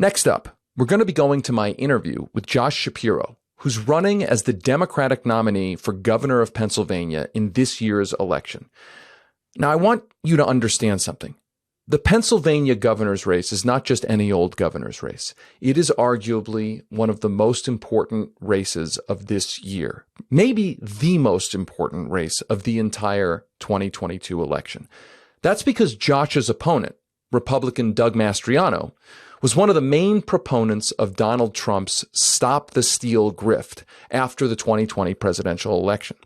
Next up, we're going to be going to my interview with Josh Shapiro, who's running as the Democratic nominee for governor of Pennsylvania in this year's election. Now, I want you to understand something. The Pennsylvania governor's race is not just any old governor's race. It is arguably one of the most important races of this year, maybe the most important race of the entire 2022 election. That's because Josh's opponent, Republican Doug Mastriano, was one of the main proponents of Donald Trump's Stop the Steal grift after the 2020 presidential election.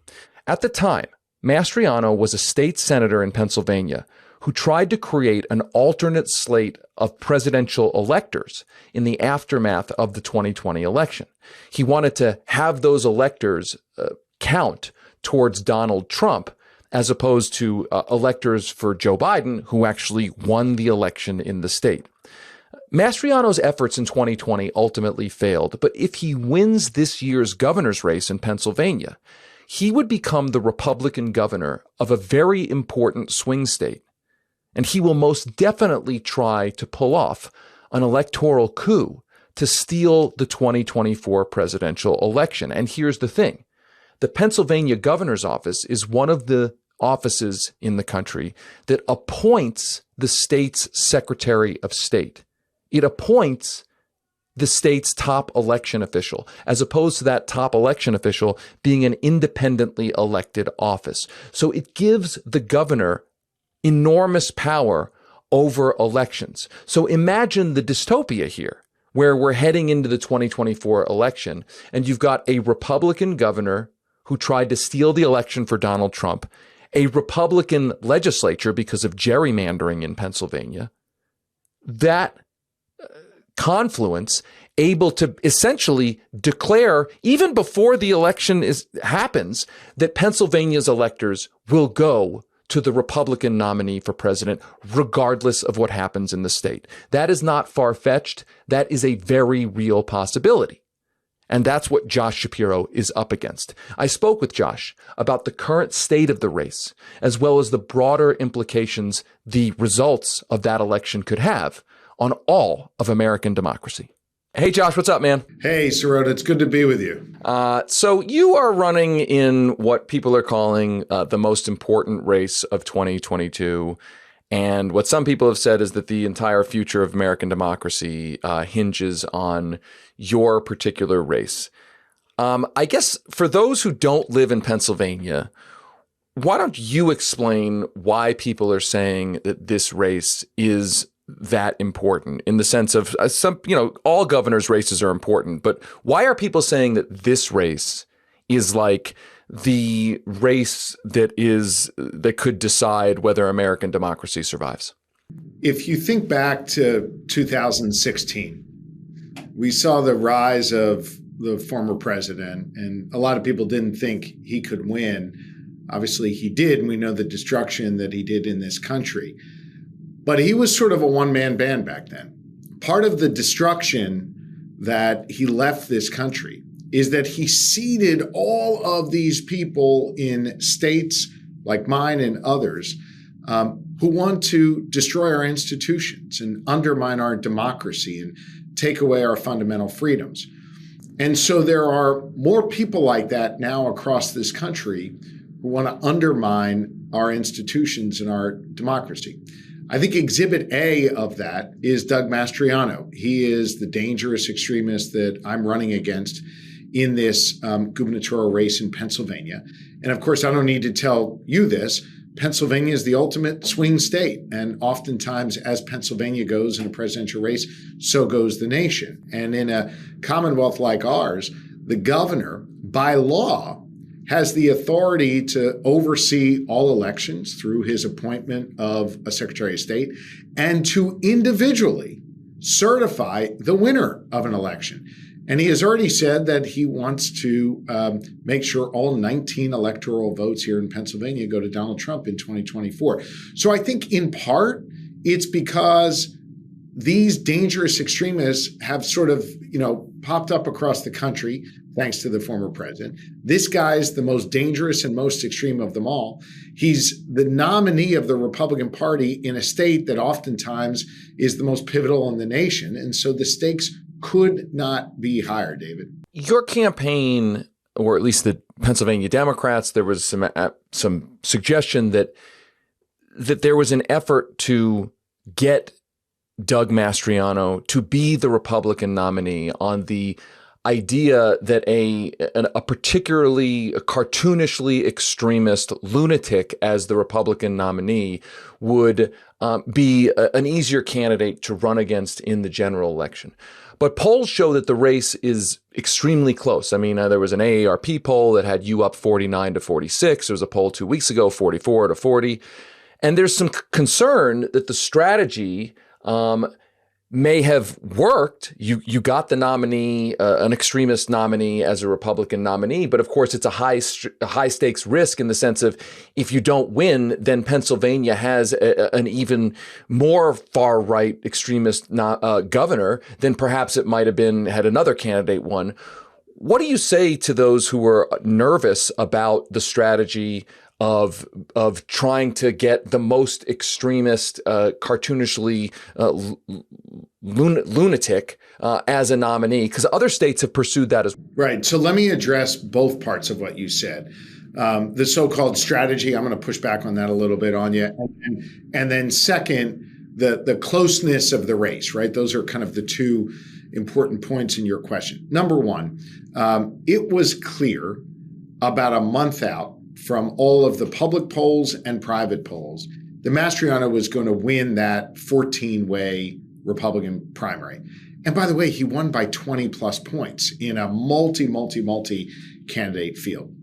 At the time, Mastriano was a state senator in Pennsylvania who tried to create an alternate slate of presidential electors in the aftermath of the 2020 election. He wanted to have those electors count towards Donald Trump as opposed to electors for Joe Biden, who actually won the election in the state. Mastriano's efforts in 2020 ultimately failed, but if he wins this year's governor's race in Pennsylvania, he would become the Republican governor of a very important swing state. And he will most definitely try to pull off an electoral coup to steal the 2024 presidential election. And here's the thing. The Pennsylvania governor's office is one of the offices in the country that appoints the state's Secretary of State. It appoints the state's top election official, as opposed to that top election official being an independently elected office. So it gives the governor enormous power over elections. So imagine the dystopia here, where we're heading into the 2024 election, and you've got a Republican governor who tried to steal the election for Donald Trump, a Republican legislature because of gerrymandering in Pennsylvania, that confluence able to essentially declare, even before the election happens, that Pennsylvania's electors will go to the Republican nominee for president, regardless of what happens in the state. That is not far-fetched. That is a very real possibility. And that's what Josh Shapiro is up against. I spoke with Josh about the current state of the race, as well as the broader implications the results of that election could have on all of American democracy. Hey, Josh, what's up, man? Hey, Sirota, it's good to be with you. So you are running in what people are calling the most important race of 2022. And what some people have said is that the entire future of American democracy hinges on your particular race. I guess for those who don't live in Pennsylvania, why don't you explain why people are saying that this race is that important, in the sense of all governors' races are important, but why are people saying that this race is like the race that could decide whether American democracy survives? If you think back to 2016, we saw the rise of the former president, and a lot of people didn't think he could win. Obviously, he did, and we know the destruction that he did in this country. But he was sort of a one-man band back then. Part of the destruction that he left this country is that he seeded all of these people in states like mine and others who want to destroy our institutions and undermine our democracy and take away our fundamental freedoms. And so there are more people like that now across this country who want to undermine our institutions and our democracy. I think exhibit A of that is Doug Mastriano. He is the dangerous extremist that I'm running against in this gubernatorial race in Pennsylvania. And of course, I don't need to tell you this. Pennsylvania is the ultimate swing state. And oftentimes, as Pennsylvania goes in a presidential race, so goes the nation. And in a commonwealth like ours, the governor, by law, has the authority to oversee all elections through his appointment of a Secretary of State and to individually certify the winner of an election. And he has already said that he wants to make sure all 19 electoral votes here in Pennsylvania go to Donald Trump in 2024. So I think in part it's because these dangerous extremists have sort of, popped up across the country. thanks to the former president. This guy's the most dangerous and most extreme of them all. He's the nominee of the Republican Party in a state that oftentimes is the most pivotal in the nation. And so the stakes could not be higher, David. Your campaign, or at least the Pennsylvania Democrats, there was some suggestion that there was an effort to get Doug Mastriano to be the Republican nominee on the idea that a particularly cartoonishly extremist lunatic as the Republican nominee would be an easier candidate to run against in the general election. But polls show that the race is extremely close. I mean, there was an AARP poll that had you up 49-46. There was a poll 2 weeks ago, 44-40. And there's some concern that the strategy may have worked. You got the nominee, an extremist nominee as a Republican nominee, but of course it's a high stakes risk in the sense of if you don't win, then Pennsylvania has an even more far right extremist governor than perhaps it might have been had another candidate won. What do you say to those who are nervous about the strategy of trying to get the most extremist, cartoonishly lunatic as a nominee? Because other states have pursued that as well. Right. So let me address both parts of what you said. The so-called strategy, I'm going to push back on that a little bit on you. And then second, the closeness of the race, right? Those are kind of the two important points in your question. Number one, it was clear about a month out from all of the public polls and private polls that Mastriano was going to win that 14-way Republican primary. And by the way, he won by 20 plus points in a multi candidate field.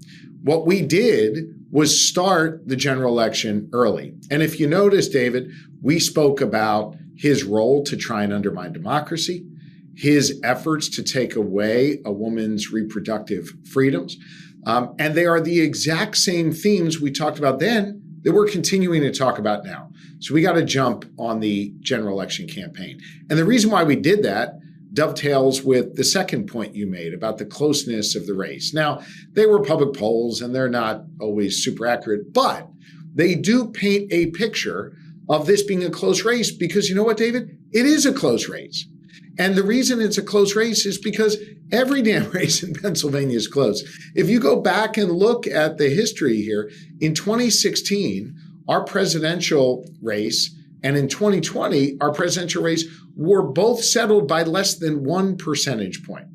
What we did was start the general election early. And if you notice, David, we spoke about his role to try and undermine democracy, his efforts to take away a woman's reproductive freedoms. And they are the exact same themes we talked about then that we're continuing to talk about now. So we got to jump on the general election campaign. And the reason why we did that dovetails with the second point you made about the closeness of the race. Now, they were public polls and they're not always super accurate, but they do paint a picture of this being a close race because you know what, David? It is a close race. And the reason it's a close race is because every damn race in Pennsylvania is close. If you go back and look at the history here, in 2016, our presidential race, and in 2020, our presidential race were both settled by less than 1 percentage point.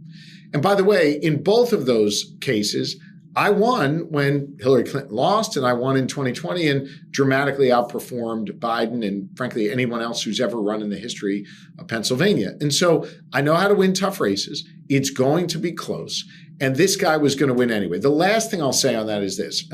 And by the way, in both of those cases, I won when Hillary Clinton lost, and I won in 2020 and dramatically outperformed Biden and, frankly, anyone else who's ever run in the history of Pennsylvania. And so I know how to win tough races. It's going to be close. And this guy was going to win anyway. The last thing I'll say on that is this.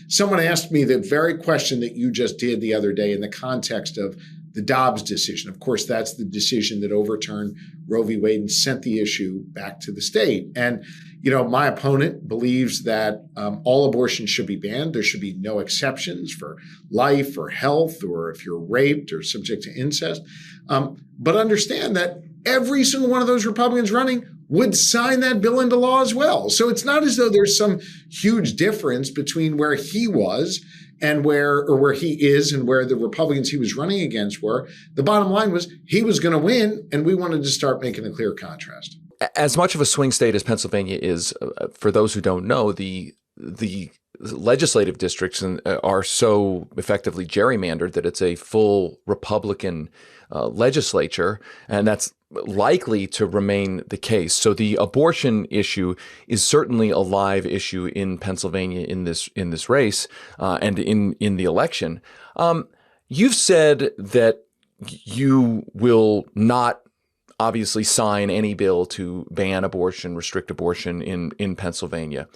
Someone asked me the very question that you just did the other day in the context of the Dobbs decision. Of course, that's the decision that overturned Roe v. Wade and sent the issue back to the state. And, you know, my opponent believes that all abortions should be banned. There should be no exceptions for life or health or if you're raped or subject to incest. But understand that every single one of those Republicans running would sign that bill into law as well. So it's not as though there's some huge difference between where he was and where he is and where the Republicans he was running against were. The bottom line was he was going to win, and we wanted to start making a clear contrast. As much of a swing state as Pennsylvania is, for those who don't know, the legislative districts are so effectively gerrymandered that it's a full Republican legislature, and that's likely to remain the case. So the abortion issue is certainly a live issue in Pennsylvania in this race and in the election. You've said that you will not obviously sign any bill to ban abortion, restrict abortion in Pennsylvania.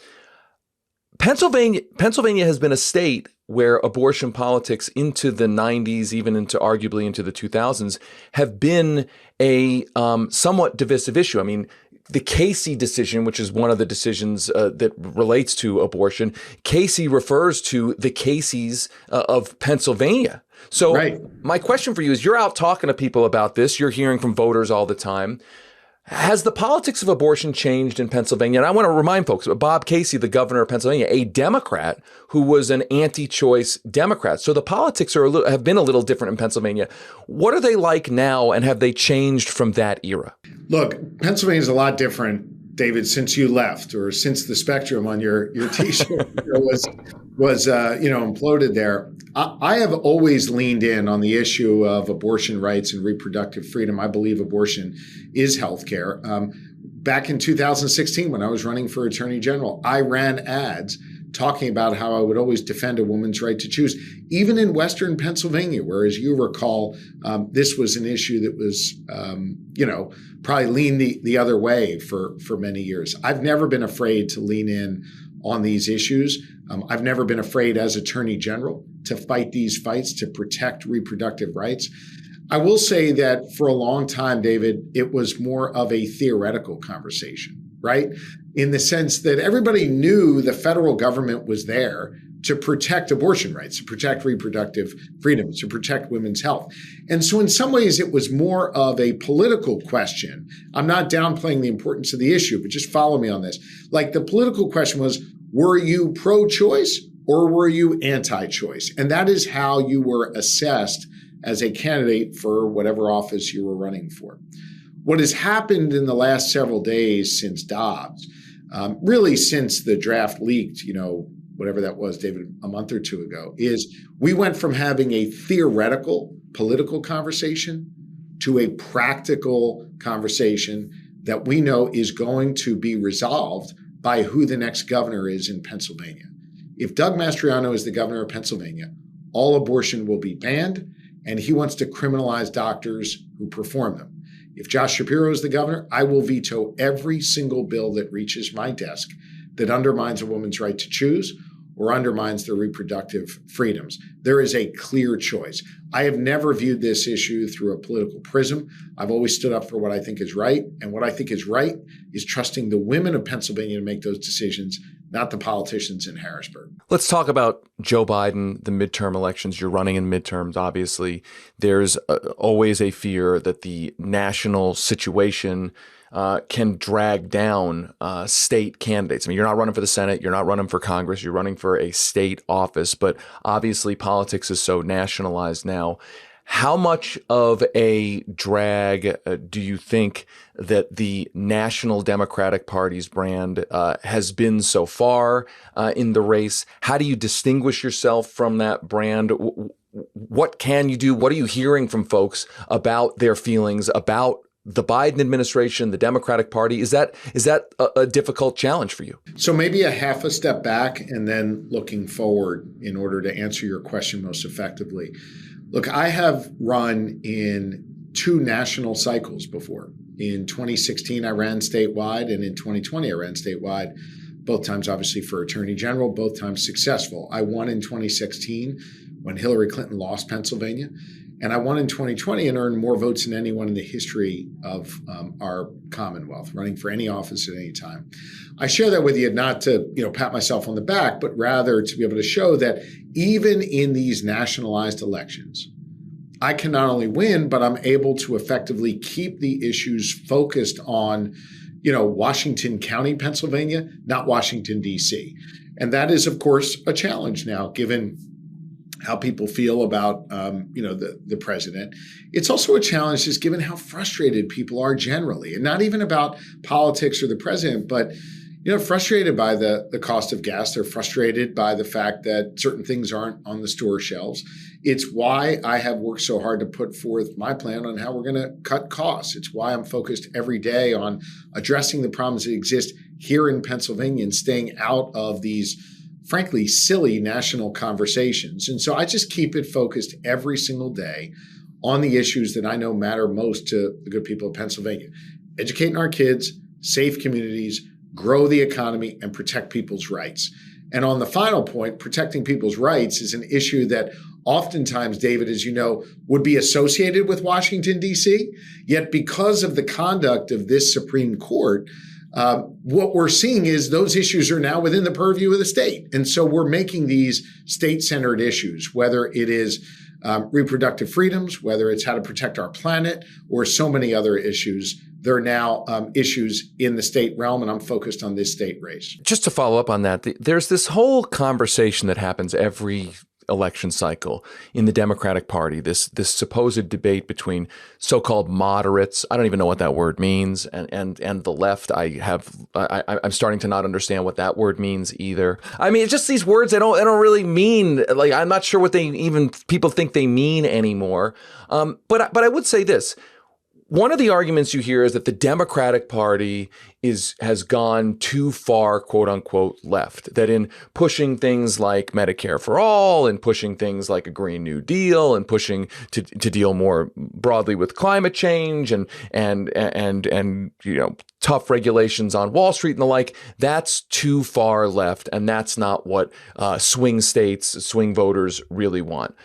Pennsylvania has been a state where abortion politics into the 90s, even into arguably into the 2000s, have been a somewhat divisive issue. I mean, the Casey decision, which is one of the decisions that relates to abortion, Casey refers to the Caseys of Pennsylvania. So right. My question for you is, you're out talking to people about this. You're hearing from voters all the time. Has the politics of abortion changed in Pennsylvania? And I want to remind folks, Bob Casey, the governor of Pennsylvania, a Democrat who was an anti-choice Democrat. So the politics have been a little different in Pennsylvania. What are they like now, and have they changed from that era? Look, Pennsylvania is a lot different, David, since you left, or since the spectrum on your T-shirt was imploded there. I have always leaned in on the issue of abortion rights and reproductive freedom. I believe abortion is health care. Back in 2016, when I was running for attorney general, I ran ads talking about how I would always defend a woman's right to choose, even in Western Pennsylvania, where, as you recall, this was an issue that was, probably leaned the other way for many years. I've never been afraid to lean in on these issues. I've never been afraid as attorney general to fight these fights to protect reproductive rights. I will say that for a long time, David, it was more of a theoretical conversation, right? In the sense that everybody knew the federal government was there to protect abortion rights, to protect reproductive freedoms, to protect women's health. And so in some ways, it was more of a political question. I'm not downplaying the importance of the issue, but just follow me on this. Like, the political question was, were you pro-choice or were you anti-choice? And that is how you were assessed as a candidate for whatever office you were running for. What has happened in the last several days since Dobbs, really since the draft leaked, whatever that was, David, a month or two ago, is we went from having a theoretical political conversation to a practical conversation that we know is going to be resolved by who the next governor is in Pennsylvania. If Doug Mastriano is the governor of Pennsylvania, all abortion will be banned, and he wants to criminalize doctors who perform them. If Josh Shapiro is the governor, I will veto every single bill that reaches my desk that undermines a woman's right to choose or undermines their reproductive freedoms. There is a clear choice. I have never viewed this issue through a political prism. I've always stood up for what I think is right. And what I think is right is trusting the women of Pennsylvania to make those decisions, not the politicians in Harrisburg. Let's talk about Joe Biden, the midterm elections. You're running in midterms, obviously. There's always a fear that the national situation can drag down state candidates. I mean, you're not running for the Senate, you're not running for Congress, you're running for a state office, but obviously politics is so nationalized now. How much of a drag do you think that the National Democratic Party's brand has been so far in the race? How do you distinguish yourself from that brand? What can you do? What are you hearing from folks about their feelings about the Biden administration, the Democratic Party? Is that a difficult challenge for you? So maybe a half a step back and then looking forward in order to answer your question most effectively. Look, I have run in 2 national cycles before. In 2016, I ran statewide, and in 2020, I ran statewide, both times obviously for attorney general, both times successful. I won in 2016 when Hillary Clinton lost Pennsylvania. And I won in 2020 and earned more votes than anyone in the history of our Commonwealth, running for any office at any time. I share that with you not to pat myself on the back, but rather to be able to show that even in these nationalized elections, I can not only win, but I'm able to effectively keep the issues focused on, Washington County, Pennsylvania, not Washington, D.C. And that is, of course, a challenge now, given how people feel about, the president. It's also a challenge just given how frustrated people are generally, and not even about politics or the president, but, frustrated by the cost of gas. They're frustrated by the fact that certain things aren't on the store shelves. It's why I have worked so hard to put forth my plan on how we're going to cut costs. It's why I'm focused every day on addressing the problems that exist here in Pennsylvania and staying out of these frankly, silly national conversations. And so I just keep it focused every single day on the issues that I know matter most to the good people of Pennsylvania. Educating our kids, save communities, grow the economy, and protect people's rights. And on the final point, protecting people's rights is an issue that oftentimes, David, as you know, would be associated with Washington, D.C. Yet because of the conduct of this Supreme Court, what we're seeing is those issues are now within the purview of the state. And so we're making these state-centered issues, whether it is reproductive freedoms, whether it's how to protect our planet, or so many other issues they're now issues in the state realm, and I'm focused on this state race. Just to follow up on that, there's this whole conversation that happens every election cycle in the Democratic Party, this supposed debate between so-called moderates. I don't even know what that word means, and the left. I'm starting to not understand what that word means either. I mean, it's just these words they don't really mean. Like, I'm not sure what they even people think they mean anymore. But I would say this. One of the arguments you hear is that the Democratic Party has gone too far, quote unquote, left, that in pushing things like Medicare for all and pushing things like a Green New Deal and pushing to deal more broadly with climate change and tough regulations on Wall Street and the like, that's too far left. And that's not what swing states, swing voters really want.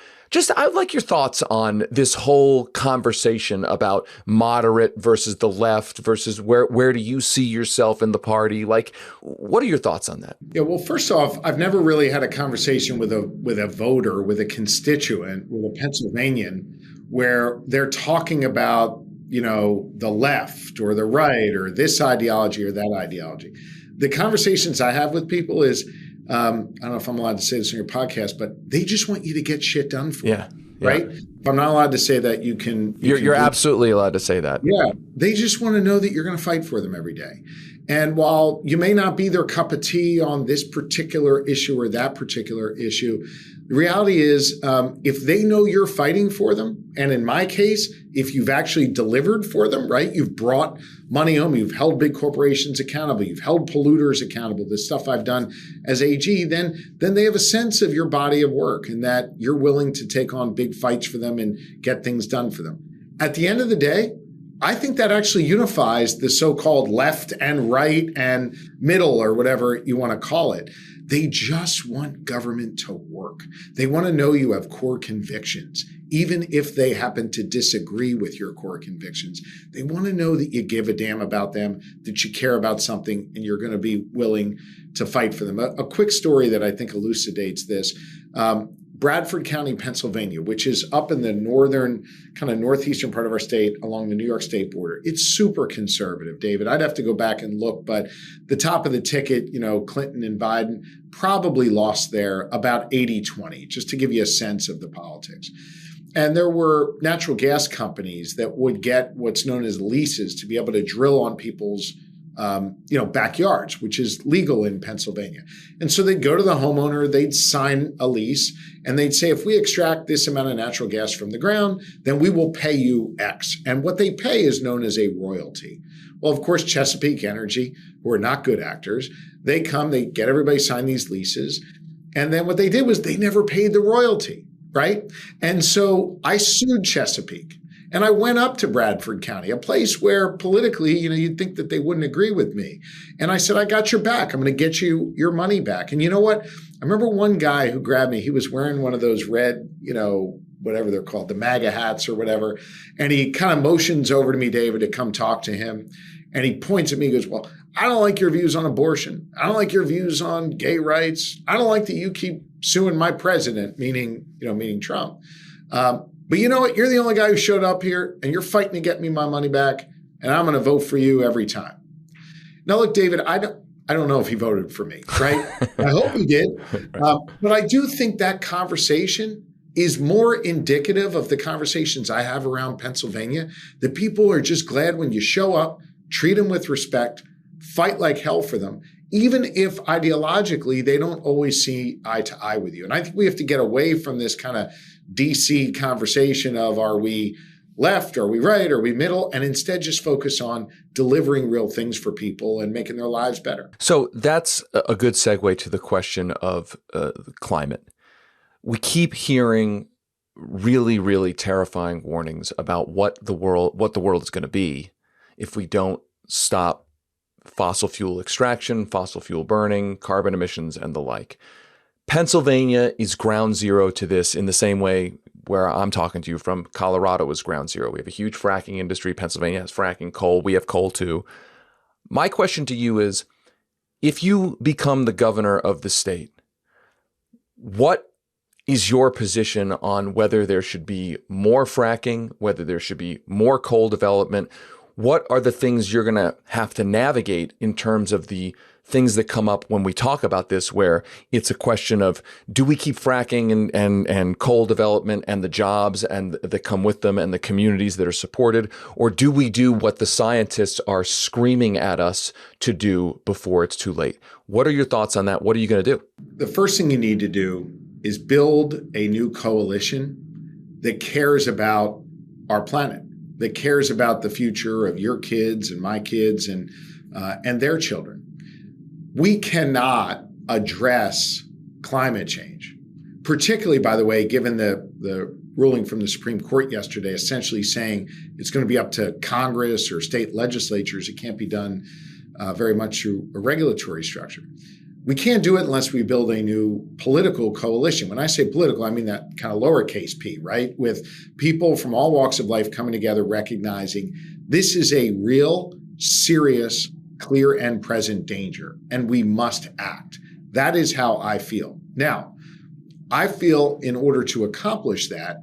I'd like your thoughts on this whole conversation about moderate versus the left versus where do you see yourself in the party? Like, what are your thoughts on that? Yeah, well, first off, I've never really had a conversation with a voter, with a constituent, with a Pennsylvanian, where they're talking about, the left or the right or this ideology or that ideology. The conversations I have with people is, I don't know if I'm allowed to say this on your podcast, but they just want you to get shit done for them, right? If I'm not allowed to say that, You're absolutely allowed to say that. Yeah. They just want to know that you're going to fight for them every day. And while you may not be their cup of tea on this particular issue or that particular issue, the reality is if they know you're fighting for them, and in my case, if you've actually delivered for them, right? You've brought money home, you've held big corporations accountable, you've held polluters accountable, the stuff I've done as AG, then they have a sense of your body of work and that you're willing to take on big fights for them and get things done for them. At the end of the day, I think that actually unifies the so-called left and right and middle or whatever you want to call it. They just want government to work. They want to know you have core convictions, even if they happen to disagree with your core convictions. They want to know that you give a damn about them, that you care about something, and you're going to be willing to fight for them. A quick story that I think elucidates this. Bradford County, Pennsylvania, which is up in the northern, kind of northeastern part of our state along the New York State border. It's super conservative, David. I'd have to go back and look, but the top of the ticket, Clinton and Biden probably lost there about 80-20, just to give you a sense of the politics. And there were natural gas companies that would get what's known as leases to be able to drill on people's backyards, which is legal in Pennsylvania. And so they'd go to the homeowner, they'd sign a lease, and they'd say, if we extract this amount of natural gas from the ground, then we will pay you X. And what they pay is known as a royalty. Well, of course, Chesapeake Energy, who are not good actors, they come, they get everybody sign these leases. And then what they did was they never paid the royalty, right? And so I sued Chesapeake. And I went up to Bradford County, a place where politically, you'd think that they wouldn't agree with me. And I said, I got your back. I'm going to get you your money back. And you know what? I remember one guy who grabbed me. He was wearing one of those red, whatever they're called, the MAGA hats or whatever. And he kind of motions over to me, David, to come talk to him. And he points at me and goes, well, I don't like your views on abortion. I don't like your views on gay rights. I don't like that you keep suing my president, meaning Trump. But you know what? You're the only guy who showed up here and you're fighting to get me my money back. And I'm going to vote for you every time. Now, look, David, I don't know if he voted for me, right? I hope he did. But I do think that conversation is more indicative of the conversations I have around Pennsylvania, that people are just glad when you show up, treat them with respect, fight like hell for them, even if ideologically they don't always see eye to eye with you. And I think we have to get away from this kind of DC conversation of are we left, are we right, are we middle, and instead just focus on delivering real things for people and making their lives better. So that's a good segue to the question of climate. We keep hearing really, really terrifying warnings about what the world is going to be if we don't stop fossil fuel extraction, fossil fuel burning, carbon emissions, and the like. Pennsylvania is ground zero to this in the same way where I'm talking to you from. Colorado is ground zero. We have a huge fracking industry. Pennsylvania has fracking coal. We have coal too. My question to you is, if you become the governor of the state, what is your position on whether there should be more fracking, whether there should be more coal development? what are the things you're going to have to navigate in terms of the things that come up when we talk about this, where it's a question of, do we keep fracking and coal development and the jobs and that come with them and the communities that are supported, or do we do what the scientists are screaming at us to do before it's too late? What are your thoughts on that? What are you going to do? The first thing you need to do is build a new coalition that cares about our planet, that cares about the future of your kids and my kids and their children. We cannot address climate change, particularly, by the way, given the ruling from the Supreme Court yesterday, essentially saying it's going to be up to Congress or state legislatures. It can't be done very much through a regulatory structure. We can't do it unless we build a new political coalition. When I say political, I mean that kind of lowercase p, right? With people from all walks of life coming together, recognizing this is a real, serious, clear and present danger, and we must act. That is how I feel. Now, I feel in order to accomplish that,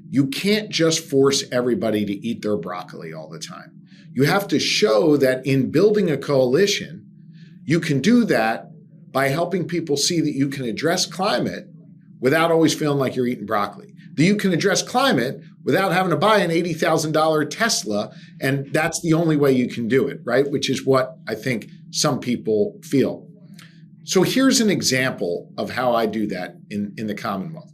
you can't just force everybody to eat their broccoli all the time. You have to show that in building a coalition, you can do that by helping people see that you can address climate without always feeling like you're eating broccoli. That you can address climate without having to buy an $80,000 Tesla, and that's the only way you can do it, right? Which is what I think some people feel. So here's an example of how I do that in the Commonwealth.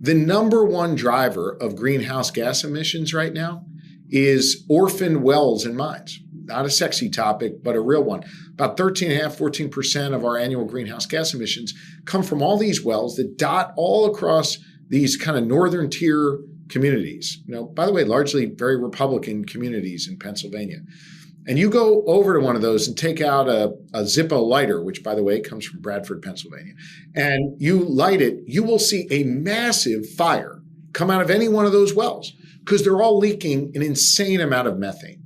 The number one driver of greenhouse gas emissions right now is orphaned wells and mines. Not a sexy topic, but a real one. About 13.5%, 14% of our annual greenhouse gas emissions come from all these wells that dot all across these kind of northern tier communities. By the way, largely very Republican communities in Pennsylvania. And you go over to one of those and take out a Zippo lighter, which, by the way, comes from Bradford, Pennsylvania, and you light it, you will see a massive fire come out of any one of those wells because they're all leaking an insane amount of methane.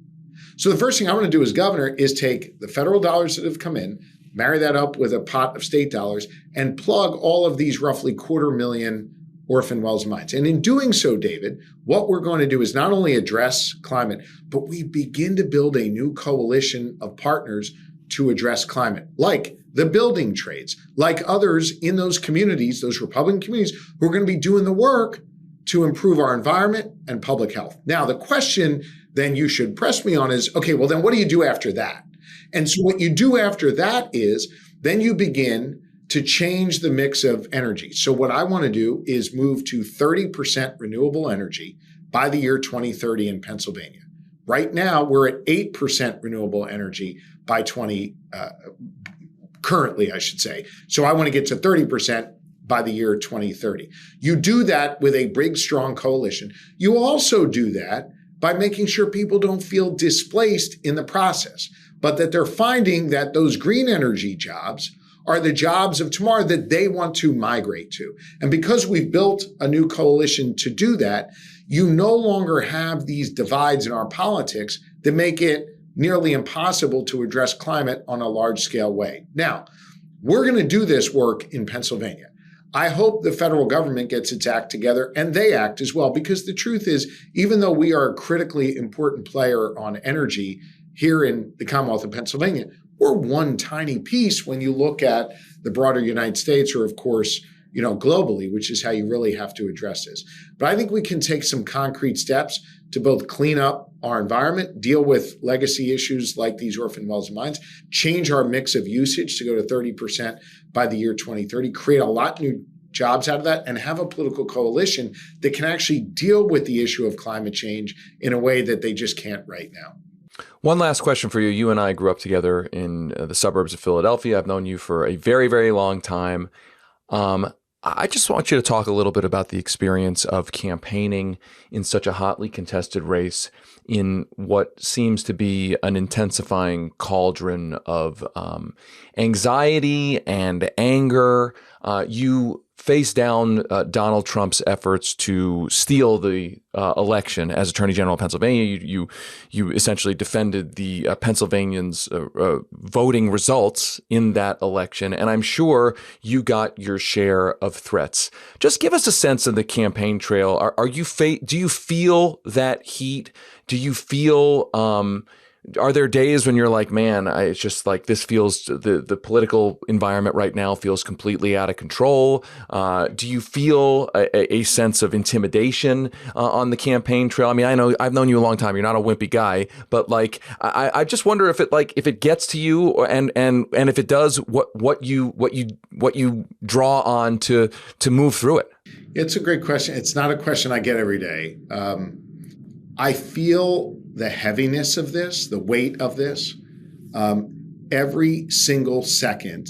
So the first thing I want to do as governor is take the federal dollars that have come in, marry that up with a pot of state dollars, and plug all of these roughly 250,000 orphan wells and mines. And in doing so, David, what we're going to do is not only address climate, but we begin to build a new coalition of partners to address climate, like the building trades, like others in those communities, those Republican communities, who are going to be doing the work to improve our environment and public health. Now, the question then you should press me on is, okay, well, then what do you do after that? And so what you do after that is then you begin to change the mix of energy. So what I want to do is move to 30% renewable energy by the year 2030 in Pennsylvania. Right now, we're at 8% renewable energy by currently, I should say. So I want to get to 30% by the year 2030. You do that with a big, strong coalition. You also do that by making sure people don't feel displaced in the process, but that they're finding that those green energy jobs are the jobs of tomorrow that they want to migrate to. And because we've built a new coalition to do that, you no longer have these divides in our politics that make it nearly impossible to address climate on a large scale way. Now, we're going to do this work in Pennsylvania. I hope the federal government gets its act together and they act as well, because the truth is, even though we are a critically important player on energy here in the Commonwealth of Pennsylvania, we're one tiny piece when you look at the broader United States or, of course, globally, which is how you really have to address this. But I think we can take some concrete steps to both clean up our environment, deal with legacy issues like these orphan wells and mines, change our mix of usage to go to 30% by the year 2030, create a lot new jobs out of that, and have a political coalition that can actually deal with the issue of climate change in a way that they just can't right now. One last question for you. You and I grew up together in the suburbs of Philadelphia. I've known you for a very, very long time. I just want you to talk a little bit about the experience of campaigning in such a hotly contested race in what seems to be an intensifying cauldron of anxiety and anger. You face down Donald Trump's efforts to steal the election as Attorney General of Pennsylvania. You essentially defended the Pennsylvanians' voting results in that election, and I'm sure you got your share of threats. Just give us a sense of the campaign trail. Do you feel that heat? Do you feel are there days when you're like, man, it's just like this feels the political environment right now feels completely out of control? Do you feel a sense of intimidation on the campaign trail? I mean, I know I've known you a long time. You're not a wimpy guy, but like, I just wonder if it gets to you, and if it does, what you draw on to move through it. It's a great question. It's not a question I get every day. I feel the heaviness of this, the weight of this, every single second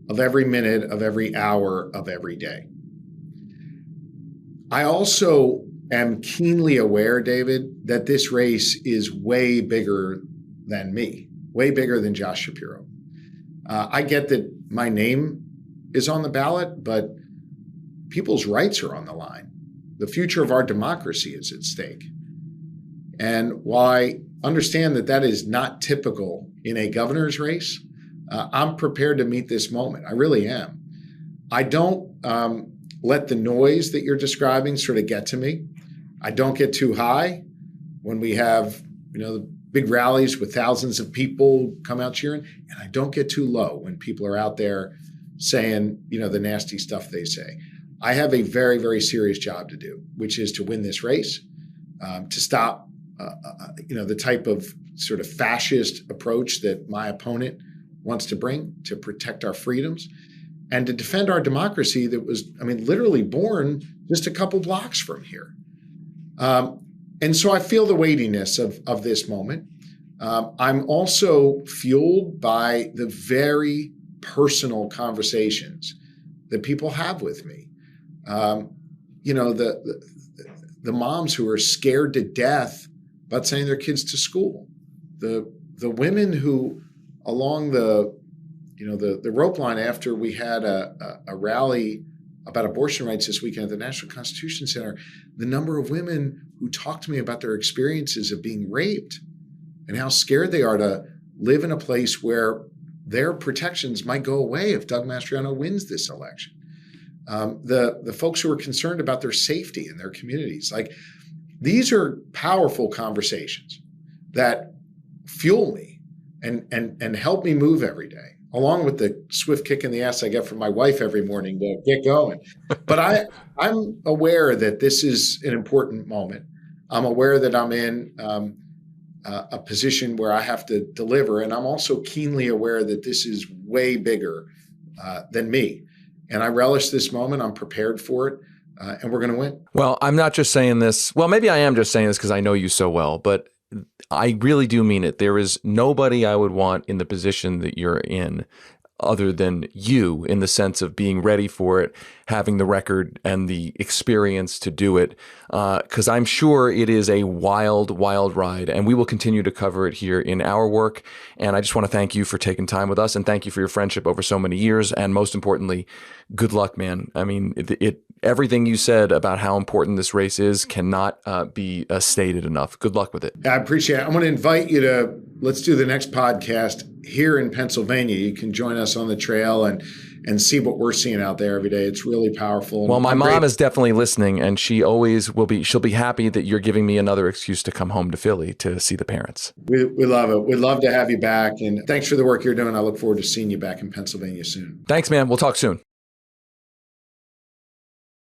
of every minute of every hour of every day. I also am keenly aware, David, that this race is way bigger than me, way bigger than Josh Shapiro. I get that my name is on the ballot, but people's rights are on the line. The future of our democracy is at stake. And while I understand that that is not typical in a governor's race, I'm prepared to meet this moment. I really am. I don't let the noise that you're describing sort of get to me. I don't get too high when we have, the big rallies with thousands of people come out cheering, and I don't get too low when people are out there saying, the nasty stuff they say. I have a very, very serious job to do, which is to win this race, to stop the type of sort of fascist approach that my opponent wants to bring to protect our freedoms and to defend our democracy that was, literally born just a couple blocks from here. And so I feel the weightiness of this moment. I'm also fueled by the very personal conversations that people have with me. The moms who are scared to death about sending their kids to school, the women who along the rope line after we had a rally about abortion rights this weekend at the National Constitution Center, the number of women who talked to me about their experiences of being raped and how scared they are to live in a place where their protections might go away if Doug Mastriano wins this election. The folks who are concerned about their safety in their communities. Like, these are powerful conversations that fuel me and help me move every day, along with the swift kick in the ass I get from my wife every morning to get going. But I'm aware that this is an important moment. I'm aware that I'm in a position where I have to deliver, and I'm also keenly aware that this is way bigger than me. And I relish this moment. I'm prepared for it. And we're going to win. Well, I'm not just saying this. Well, maybe I am just saying this because I know you so well, but I really do mean it. There is nobody I would want in the position that you're in other than you, in the sense of being ready for it, having the record and the experience to do it, because I'm sure it is a wild, wild ride, and we will continue to cover it here in our work. And I just want to thank you for taking time with us, and thank you for your friendship over so many years. And most importantly, good luck, man. I mean, everything you said about how important this race is cannot be stated enough. Good luck with it. I appreciate it. I'm going to invite you to, let's do the next podcast here in Pennsylvania. You can join us on the trail and see what we're seeing out there every day. It's really powerful. Well, my mom is definitely listening, and she always will be. She'll be happy that you're giving me another excuse to come home to Philly to see the parents. We love it. We'd love to have you back. And thanks for the work you're doing. I look forward to seeing you back in Pennsylvania soon. Thanks, man. We'll talk soon.